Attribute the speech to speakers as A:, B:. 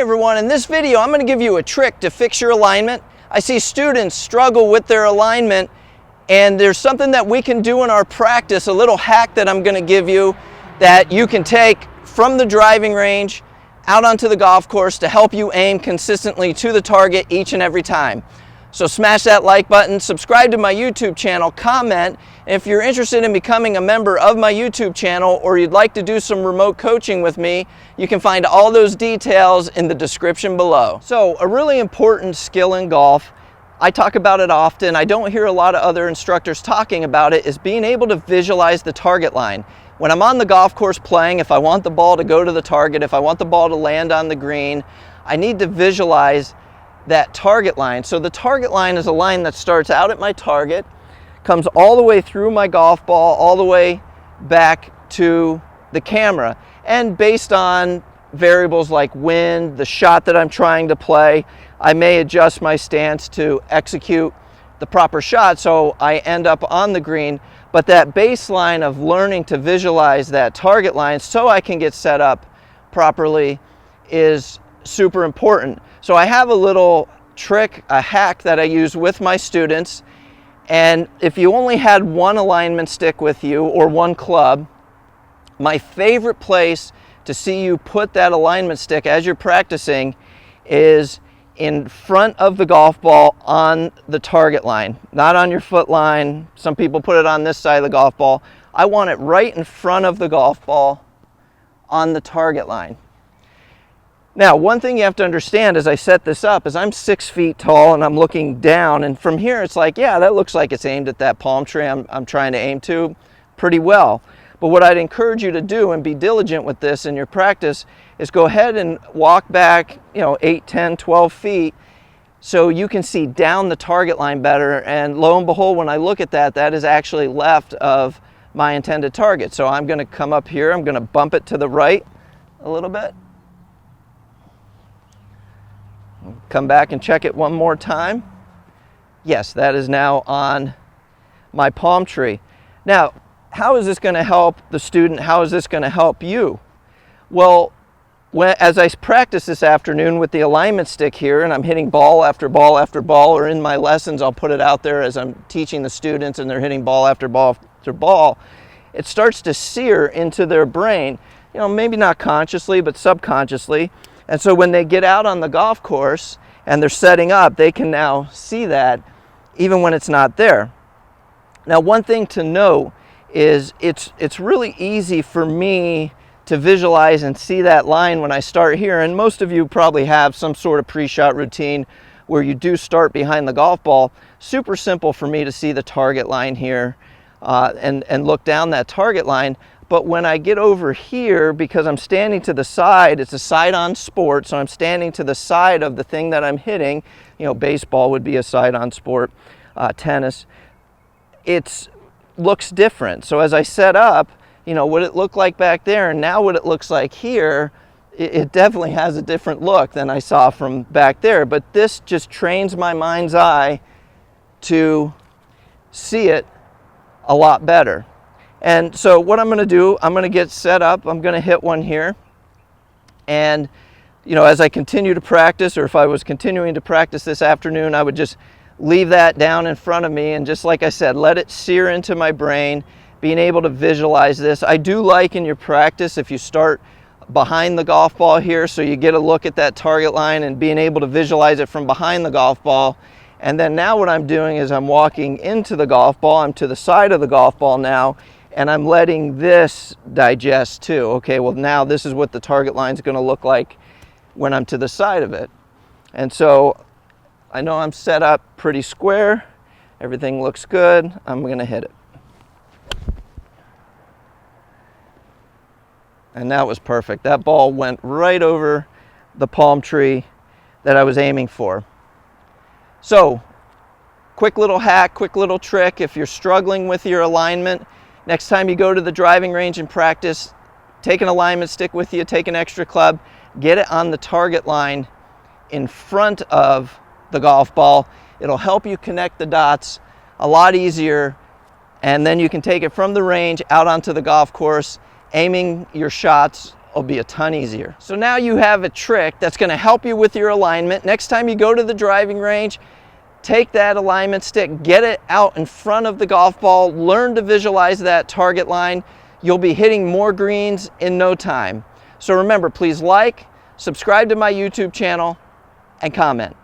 A: everyone, in this video I'm going to give you a trick to fix your alignment. I see students struggle with their alignment, and there's something that we can do in our practice, a little hack that I'm going to give you that you can take from the driving range out onto the golf course to help you aim consistently to the target each and every time. So smash that like button, subscribe to my YouTube channel, comment, and if you're interested in becoming a member of my YouTube channel or you'd like to do some remote coaching with me, you can find all those details in the description below. So a really important skill in golf, I talk about it often, I don't hear a lot of other instructors talking about it, is being able to visualize the target line. When I'm on the golf course playing, if I want the ball to go to the target, if I want the ball to land on the green, I need to visualize that target line. So the target line is a line that starts out at my target, comes all the way through my golf ball, all the way back to the camera. And based on variables like wind, the shot that I'm trying to play, I may adjust my stance to execute the proper shot so I end up on the green. But that baseline of learning to visualize that target line so I can get set up properly is super important. So I have a little trick, a hack that I use with my students, and if you only had one alignment stick with you or one club, my favorite place to see you put that alignment stick as you're practicing is in front of the golf ball on the target line, not on your foot line. Some people put it on this side of the golf ball. I want it right in front of the golf ball on the target line. Now, one thing you have to understand as I set this up is I'm 6 feet tall and I'm looking down, and from here it's like, yeah, that looks like it's aimed at that palm tree I'm trying to aim to pretty well. But what I'd encourage you to do, and be diligent with this in your practice, is go ahead and walk back, 8, 10, 12 feet so you can see down the target line better. And lo and behold, when I look at that, that is actually left of my intended target. So I'm going to come up here, I'm going to bump it to the right a little bit. Come back and check it one more time. Yes, that is now on my palm tree. Now, how is this going to help the student? How is this going to help you? Well, as I practice this afternoon with the alignment stick here, and I'm hitting ball after ball after ball, or in my lessons I'll put it out there as I'm teaching the students and they're hitting ball after ball after ball, it starts to sear into their brain, maybe not consciously, but subconsciously. And so when they get out on the golf course and they're setting up, they can now see that even when it's not there. Now, one thing to know is it's really easy for me to visualize and see that line when I start here. And most of you probably have some sort of pre-shot routine where you do start behind the golf ball. Super simple for me to see the target line here and look down that target line. But when I get over here, because I'm standing to the side, it's a side-on sport, so I'm standing to the side of the thing that I'm hitting. Baseball would be a side-on sport, tennis. It looks different. So as I set up, what it looked like back there and now what it looks like here, it definitely has a different look than I saw from back there. But this just trains my mind's eye to see it a lot better. And so what I'm going to do, I'm going to get set up. I'm going to hit one here. And, as I continue to practice, or if I was continuing to practice this afternoon, I would just leave that down in front of me. And just like I said, let it sear into my brain, being able to visualize this. I do like in your practice, if you start behind the golf ball here, so you get a look at that target line and being able to visualize it from behind the golf ball. And then now what I'm doing is I'm walking into the golf ball. I'm to the side of the golf ball now. And I'm letting this digest too. Okay, well now this is what the target line is going to look like when I'm to the side of it. And so I know I'm set up pretty square. Everything looks good. I'm going to hit it. And that was perfect. That ball went right over the palm tree that I was aiming for. So, quick little hack, quick little trick. If you're struggling with your alignment, next time you go to the driving range and practice, take an alignment stick with you, take an extra club, get it on the target line in front of the golf ball. It'll help you connect the dots a lot easier, and then you can take it from the range out onto the golf course, aiming your shots will be a ton easier. So now you have a trick that's going to help you with your alignment. Next time you go to the driving range, take that alignment stick, get it out in front of the golf ball, learn to visualize that target line. You'll be hitting more greens in no time. So remember, please like, subscribe to my YouTube channel, and comment.